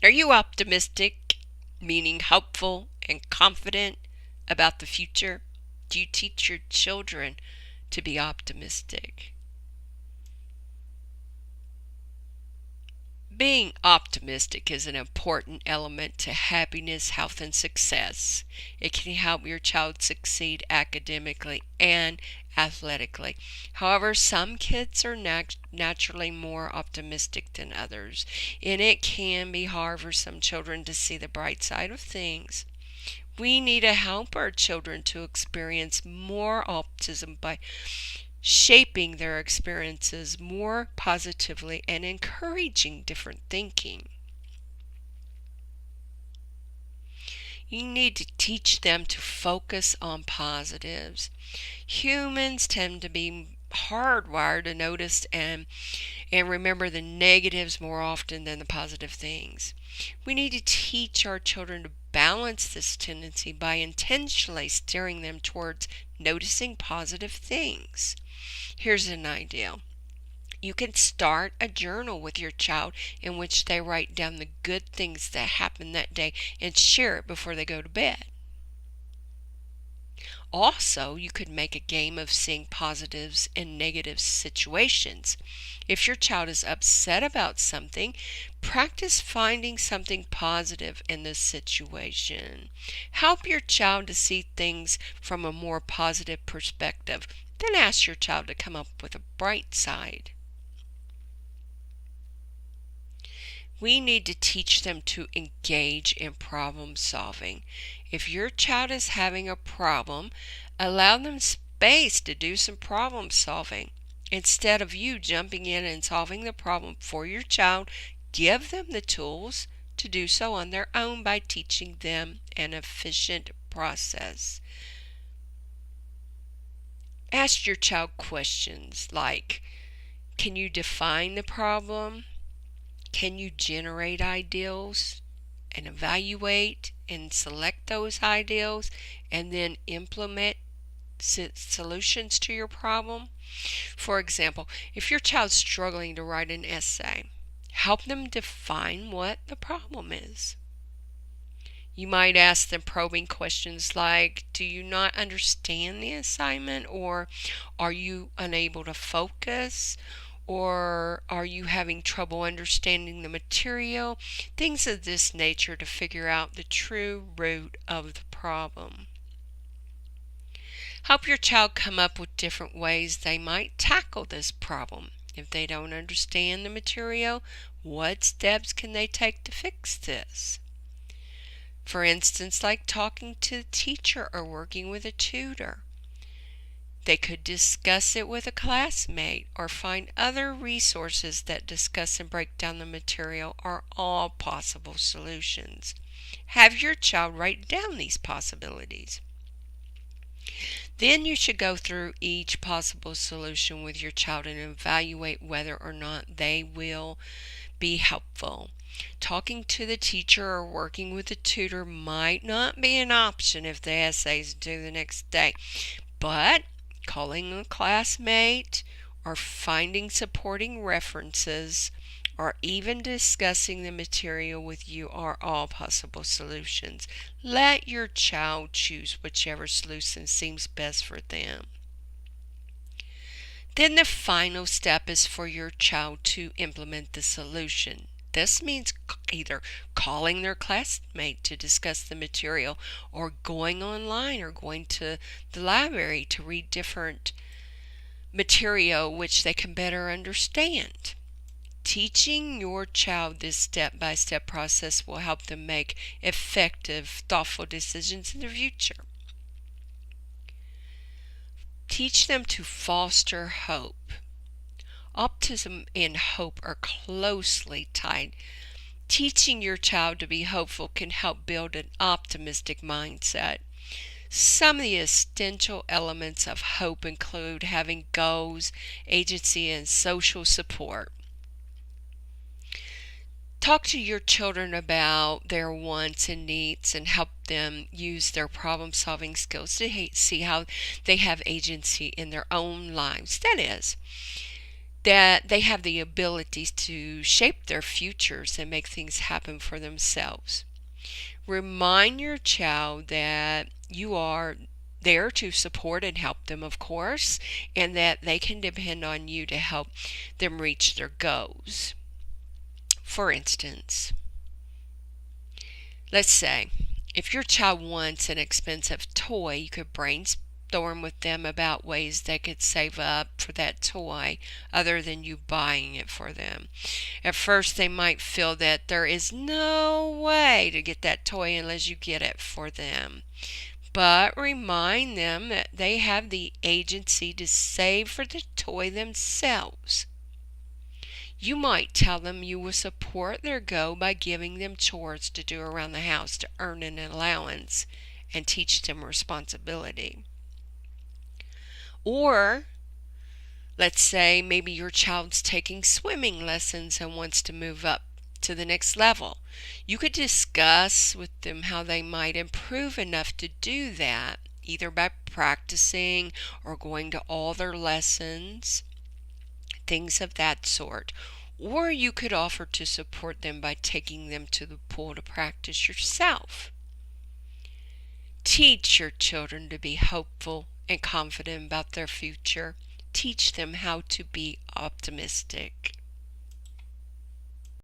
Are you optimistic, meaning hopeful and confident about the future? Do you teach your children to be optimistic? Being optimistic is an important element to happiness, health, and success. It can help your child succeed academically and athletically. However, some kids are naturally more optimistic than others, and it can be hard for some children to see the bright side of things. We need to help our children to experience more optimism by shaping their experiences more positively and encouraging different thinking. You need to teach them to focus on positives. Humans tend to be hardwired to notice and remember the negatives more often than the positive things. We need to teach our children to balance this tendency by intentionally steering them towards noticing positive things. Here's an idea. You can start a journal with your child in which they write down the good things that happened that day and share it before they go to bed. Also, you could make a game of seeing positives in negative situations. If your child is upset about something, practice finding something positive in the situation. Help your child to see things from a more positive perspective. Then ask your child to come up with a bright side. We need to teach them to engage in problem solving. If your child is having a problem, allow them space to do some problem solving. Instead of you jumping in and solving the problem for your child, give them the tools to do so on their own by teaching them an efficient process. Ask your child questions like, can you define the problem? Can you generate ideals and evaluate and select those ideals and then implement solutions to your problem? For example, if your child's struggling to write an essay, help them define what the problem is. You might ask them probing questions like, do you not understand the assignment? Or are you unable to focus? Or are you having trouble understanding the material? Things of this nature to figure out the true root of the problem. Help your child come up with different ways they might tackle this problem. If they don't understand the material, what steps can they take to fix this? For instance, like talking to the teacher or working with a tutor. They could discuss it with a classmate or find other resources that discuss and break down the material are all possible solutions. Have your child write down these possibilities. Then you should go through each possible solution with your child and evaluate whether or not they will be helpful. Talking to the teacher or working with a tutor might not be an option if the essay is due the next day, but calling a classmate or finding supporting references or even discussing the material with you are all possible solutions. Let your child choose whichever solution seems best for them. Then the final step is for your child to implement the solution. This means either calling their classmate to discuss the material or going online or going to the library to read different material which they can better understand. Teaching your child this step-by-step process will help them make effective, thoughtful decisions in the future. Teach them to foster hope. Optimism and hope are closely tied. Teaching your child to be hopeful can help build an optimistic mindset. Some of the essential elements of hope include having goals, agency, and social support. Talk to your children about their wants and needs and help them use their problem-solving skills to see how they have agency in their own lives. That is, that they have the abilities to shape their futures and make things happen for themselves. Remind your child that you are there to support and help them, of course, and that they can depend on you to help them reach their goals. For instance, let's say if your child wants an expensive toy, you could brainstorm with them about ways they could save up for that toy other than you buying it for them. At first, they might feel that there is no way to get that toy unless you get it for them. But remind them that they have the agency to save for the toy themselves. You might tell them you will support their goal by giving them chores to do around the house to earn an allowance and teach them responsibility. Or let's say maybe your child's taking swimming lessons and wants to move up to the next level. You could discuss with them how they might improve enough to do that, either by practicing or going to all their lessons, things of that sort. Or you could offer to support them by taking them to the pool to practice yourself. Teach your children to be hopeful and confident about their future. Teach them how to be optimistic.